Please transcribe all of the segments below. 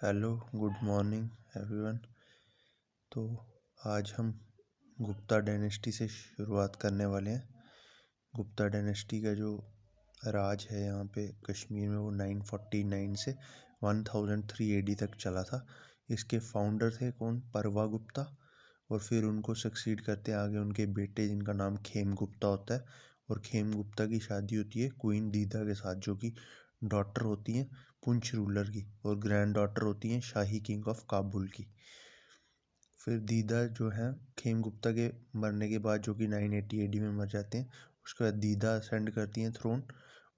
Hello, good morning everyone. तो आज हम गुप्ता डायनेस्टी से शुरुआत करने वाले हैं। गुप्ता डायनेस्टी का जो राज है यहाँ पे कश्मीर में वो 949 से 1003 एडी तक चला था। इसके फाउंडर थे कौन? परवा गुप्ता। और फिर उनको सक्सीड करते आगे उनके बेटे जिनका नाम खेम गुप्ता होता है। और खेम गुप्ता की शादी होती है क्वीन दीदा के साथ, जो कि डॉटर होती हैं पुंछ रूलर की और ग्रैंड डॉटर होती हैं शाही किंग ऑफ काबुल की। फिर दीदा जो है खेम गुप्ता के मरने के बाद, जो कि 980 एडी में मर जाते हैं, उसके बाद दीदा असेंड करती हैं थ्रोन।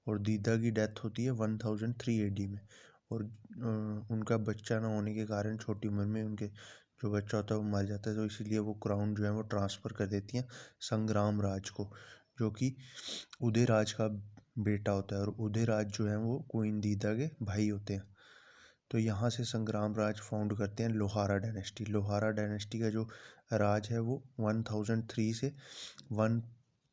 और दीदा की डेथ होती है 1003 एडी में। और उनका बच्चा ना होने के कारण छोटी उम्र में उनके जो बच्चा होता है वो मर जाता है, तो इसीलिए वो क्राउन जो है वो ट्रांसफ़र कर देती हैं संग्राम राज को, जो कि उदय राज का बेटा होता है। और उदय राज जो है वो क्वीन दीदा के भाई होते हैं। तो यहाँ से संग्राम राज फाउंड करते हैं लोहारा डायनेस्टी। लोहारा डायनेस्टी का जो राज है वो 1003 से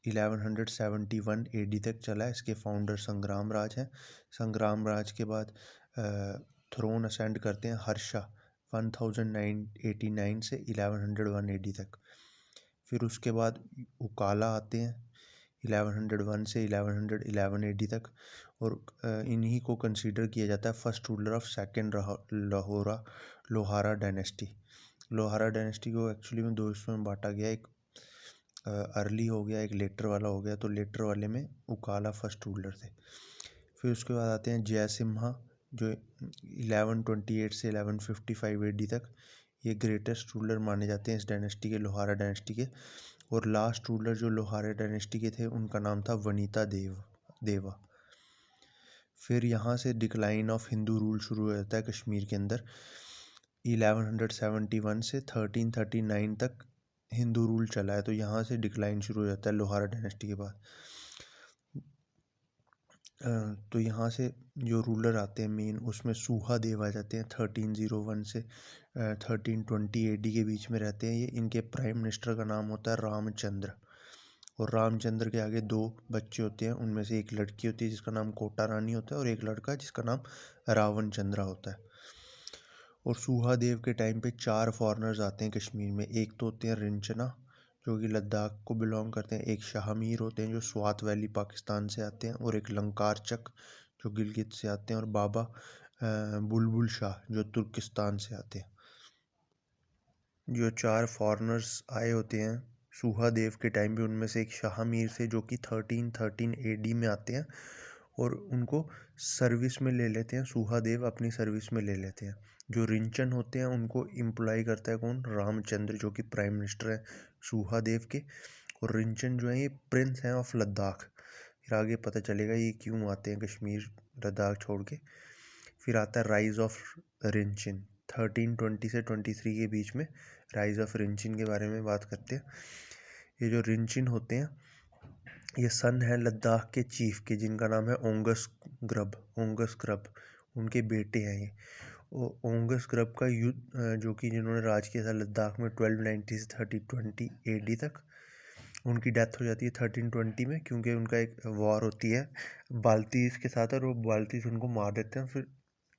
1171 एडी तक चला है। इसके फाउंडर संग्राम राज हैं। संग्राम राज के बाद थ्रोन असेंड करते हैं हर्षा 1089 से 1101 एडी तक। फिर उसके बाद उकाला आते हैं 1101 से 1111 एडी तक। और इन्हीं को कंसीडर किया जाता है first ruler of second Lohara dynasty. Lohara dynasty को एक्चुअली में दो हिस्सों में बांटा गया, एक अर्ली हो गया, एक लेटर वाला हो गया। तो लेटर वाले में उकाला फर्स्ट रूलर थे। फिर उसके बाद आते हैं जयसिम्हा, जो 1128 से 1155 एडी तक ये ग्रेटेस्ट रूलर माने जाते हैं इस डायनेस्टी के, लोहारा डायनेस्टी के। और लास्ट रूलर जो लोहारा डायनेस्टी के थे उनका नाम था वनीता देवा। फिर यहाँ से डिक्लाइन ऑफ हिंदू रूल शुरू हो जाता है कश्मीर के अंदर। 1171 से 1339 तक हिंदू रूल चला है, तो यहाँ से डिक्लाइन शुरू हो जाता है लोहारा डायनेस्टी के बाद। तो यहाँ से जो रूलर आते हैं मेन, उसमें सूहा देव आ जाते हैं 1301 से 1320 एडी के बीच में रहते हैं ये। इनके प्राइम मिनिस्टर का नाम होता है रामचंद्र। और रामचंद्र के आगे दो बच्चे होते हैं, उनमें से एक लड़की होती है जिसका नाम कोटा रानी होता है और एक लड़का जिसका नाम रावण चंद्रा होता है। और सूहादेव के टाइम पे 4 फॉरेनर्स आते हैं कश्मीर में। एक तो होते हैं रिंचना, जो कि लद्दाख को बिलोंग करते हैं। एक शाहमीर होते हैं जो स्वात वैली पाकिस्तान से आते हैं। और एक लंकार चक जो गिलगित से आते हैं। और बाबा बुलबुल शाह जो तुर्किस्तान से आते हैं। जो 4 फॉरेनर्स आए होते हैं सूहादेव के टाइम पे, उनमें से एक शाहमीर से, जो कि 1313 एडी में आते हैं। और उनको सर्विस में ले लेते हैं, सूहादेव अपनी सर्विस में ले लेते हैं। जो रिंचन होते हैं उनको एम्प्लॉय करता है कौन? रामचंद्र, जो कि प्राइम मिनिस्टर है सूहादेव के। और रिंचन जो है ये प्रिंस हैं ऑफ लद्दाख। फिर आगे पता चलेगा ये क्यों आते हैं कश्मीर लद्दाख छोड़ के। फिर आता है राइज ऑफ रिंचिन 1320 से 23 के बीच में। राइज ऑफ रिंचिन के बारे में बात करते हैं। ये जो रिंचिन होते हैं ये सन है लद्दाख के चीफ के, जिनका नाम है ओंगस ग्रब। उनके बेटे हैं ये। ओंगस ग्रब का युद्ध जो कि जिन्होंने राज किया था लद्दाख में 1290 से 1320 एडी तक। उनकी डेथ हो जाती है 1320 में, क्योंकि उनका एक वॉर होती है बाल्तीस के साथ और वो बाल्तीस उनको मार देते हैं। फिर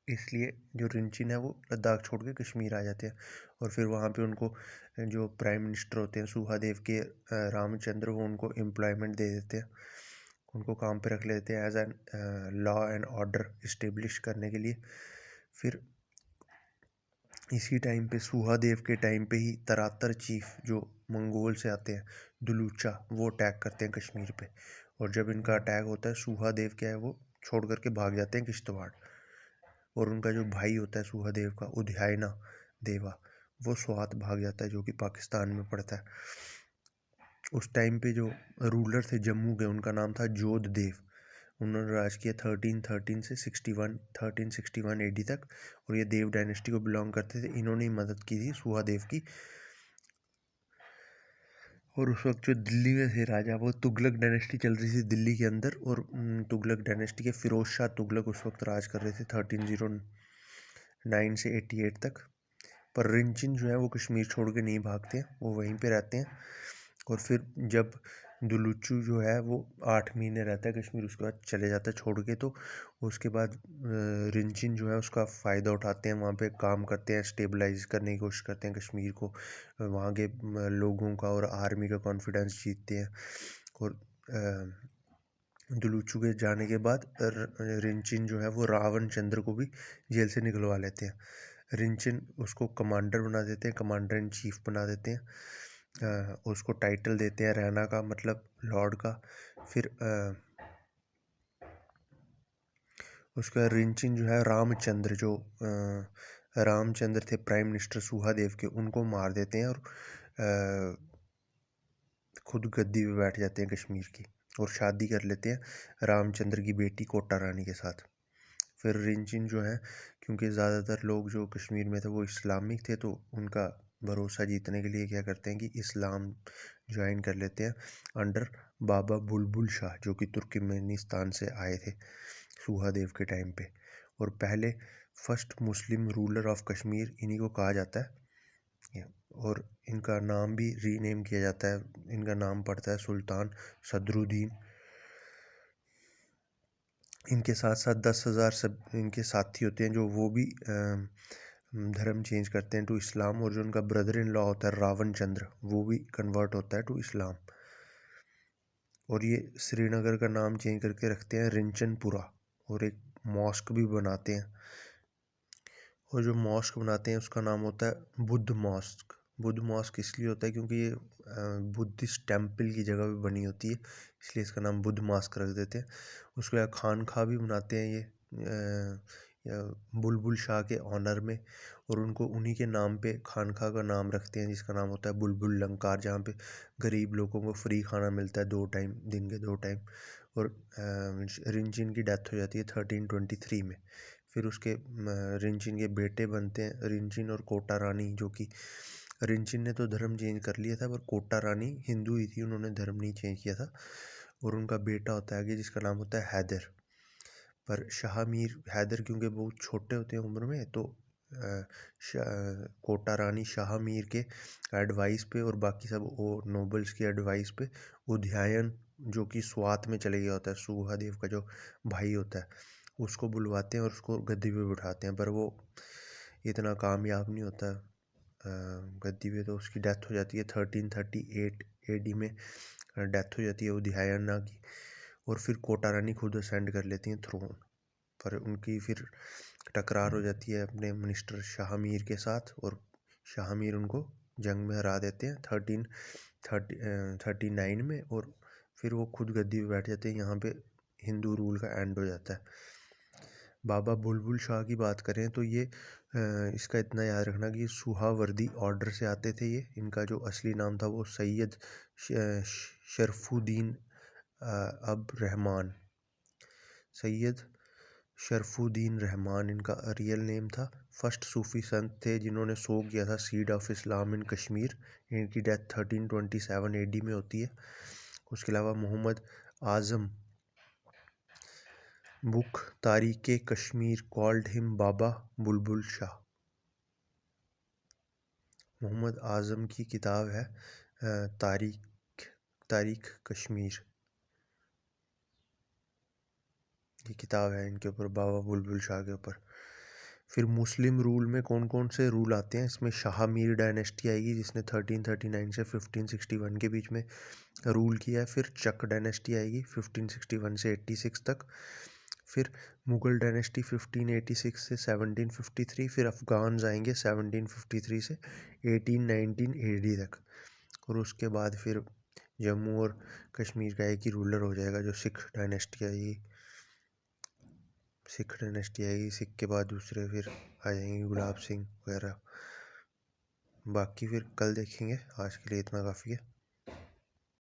इसलिए जो रिंचिन है वो लद्दाख छोड़ के कश्मीर आ जाते हैं। और फिर वहाँ पे उनको जो प्राइम मिनिस्टर होते हैं सूहादेव के रामचंद्र, वो उनको एम्प्लॉयमेंट दे देते हैं, उनको काम पे रख लेते हैं as an law and order establish करने के लिए। फिर इसी टाइम पे सूहादेव के टाइम पे ही तरातर चीफ जो मंगोल से आते हैं दुलूचा, वो अटैक करते हैं कश्मीर पे। और जब इनका अटैक होता है सूहादेव क्या है वो छोड़ करके भाग जाते हैं किश्तवाड़। और उनका जो भाई होता है सूहादेव का उदयना देवा, वो स्वात भाग जाता है, जो कि पाकिस्तान में पड़ता है। उस टाइम पे जो रूलर थे जम्मू के, उनका नाम था जोध देव। उन्होंने राज किया 1313 से 1361 एडी तक। और ये देव डायनेस्टी को बिलोंग करते थे। इन्होंने मदद की थी सुहादेव की। और उस वक्त जो दिल्ली में थे राजा, वो तुगलक डायनेस्टी चल रही थी दिल्ली के अंदर। और तुगलक डायनेस्टी के फिरोज शाह तुगलक उस वक्त राज कर रहे थे 1309 से 88 तक। पर रिंचिन जो है वो कश्मीर छोड़ के नहीं भागते, वो वहीं पे रहते हैं। और फिर जब दुलुच्चू जो है वो 8 महीने रहता है कश्मीर, उसके बाद चले जाता है छोड़ के। तो उसके बाद रिंचिन जो है उसका फ़ायदा उठाते हैं, वहाँ पे काम करते हैं, स्टेबलाइज करने की कोशिश करते हैं कश्मीर को, वहाँ के लोगों का और आर्मी का कॉन्फिडेंस जीतते हैं। और दुलुच्चू के जाने के बाद रिंचिन जो है वो रावण चंद्र को भी जेल से निकलवा लेते हैं। रिंचिन उसको कमांडर बना देते हैं, कमांडर इन चीफ बना देते हैं, उसको टाइटल देते हैं रैना का, मतलब लॉर्ड का। फिर उसका रिंचिन जो है रामचंद्र, जो रामचंद्र थे प्राइम मिनिस्टर सुहादेव के, उनको मार देते हैं और खुद गद्दी पे बैठ जाते हैं कश्मीर की, और शादी कर लेते हैं रामचंद्र की बेटी कोटा रानी के साथ। फिर रिंचिन जो है, क्योंकि ज़्यादातर लोग जो कश्मीर में थे वो इस्लामिक थे, तो उनका भरोसा जीतने के लिए क्या करते हैं कि इस्लाम ज्वाइन कर लेते हैं अंडर बाबा बुलबुल शाह, जो कि तुर्कमेनिस्तान से आए थे सुहादेव के टाइम पे। और पहले first Muslim ruler of Kashmir इन्हीं को कहा जाता है। और इनका नाम भी रीनेम किया जाता है, इनका नाम पड़ता है सुल्तान सदरुद्दीन। इनके साथ साथ 10,000 सब इनके साथी होते हैं, जो वो भी धर्म चेंज करते हैं टू इस्लाम। और जो उनका ब्रदर इन लॉ होता है रावण चंद्र, वो भी कन्वर्ट होता है टू इस्लाम। और ये श्रीनगर का नाम चेंज करके रखते हैं रिंचनपुरा, और एक मॉस्क भी बनाते हैं। और जो मॉस्क बनाते हैं उसका नाम होता है बुद्ध मॉस्क। बुद्ध मॉस्क इसलिए होता है क्योंकि ये बुद्धिस्ट टेम्पल की जगह पे बनी होती है, इसलिए इसका नाम बुद्ध मॉस्क रख देते हैं। उसके बाद खानखा भी बनाते हैं ये बुलबुल शाह के ऑनर में, और उनको उन्हीं के नाम पे खानखा का नाम रखते हैं, जिसका नाम होता है बुलबुल लंकार, जहाँ पे गरीब लोगों को फ्री खाना मिलता है 2 टाइम, दिन के 2 टाइम। और रिंचिन की डेथ हो जाती है 1323 में। फिर उसके रिंचिन के बेटे बनते हैं रिंचिन और कोटा रानी, जो कि रिंचिन ने तो धर्म चेंज कर लिया था, पर कोटा रानी हिंदू ही थी, उन्होंने धर्म नहीं चेंज किया था। और उनका बेटा होता है आगे, जिसका नाम होता है हैदर। पर शाह मीर हैदर क्योंकि बहुत छोटे होते हैं उम्र में, तो कोटा रानी शाह मीर के एडवाइस पे और बाकी सब वो नोबल्स की एडवाइस पे उदयन, जो कि स्वात में चले गया होता है, सुहादेव का जो भाई होता है, उसको बुलवाते हैं और उसको गद्दी पे बिठाते हैं। पर वो इतना कामयाब नहीं होता गद्दी पे, तो उसकी डेथ हो जाती है 1338 AD में, डेथ हो जाती है उदयना की। और फिर कोटा रानी खुद असेंड कर लेती हैं थ्रोन पर। उनकी फिर टकरार हो जाती है अपने मिनिस्टर शाह मीर के साथ, और शाह मीर उनको जंग में हरा देते हैं 1339 में। और फिर वो खुद गद्दी पे बैठ जाते हैं, यहाँ पे हिंदू रूल का एंड हो जाता है। बाबा बुलबुल शाह की बात करें तो ये इसका इतना याद रखना कि सुहावर्दी ऑर्डर से आते थे ये। इनका जो असली नाम था वो सैयद शरफुद्दीन अब रहमान, सैयद शरफुद्दीन रहमान इनका रियल नेम था। फर्स्ट सूफी संत थे जिन्होंने शो किया था सीड ऑफ इस्लाम इन कश्मीर। इनकी डेथ 1327 AD में होती है। उसके अलावा मोहम्मद आज़म, बुक तारीख़ कश्मीर कॉल्ड हिम बाबा बुलबुल शाह। मोहम्मद आज़म की किताब है तारीख़ कश्मीर, ये किताब है इनके ऊपर, बाबा बुलबुल शाह के ऊपर। फिर मुस्लिम रूल में कौन कौन से रूल आते हैं, इसमें शाह मीर डायनेस्टी आएगी, जिसने 1339 से 1561 के बीच में रूल किया है। फिर चक डायनेस्टी आएगी 1561 से 86 तक। फिर मुग़ल डायनेस्टी 1586 से 1753। फिर अफ़गान्स आएंगे 1753 से 1819 AD तक। और उसके बाद फिर जम्मू और कश्मीर का एक ही रूलर हो जाएगा, जो सिख डायनेस्टी आएगी। सिख के बाद दूसरे फिर आ जाएंगे गुलाब सिंह वगैरह। बाकी फिर कल देखेंगे, आज के लिए इतना काफ़ी है।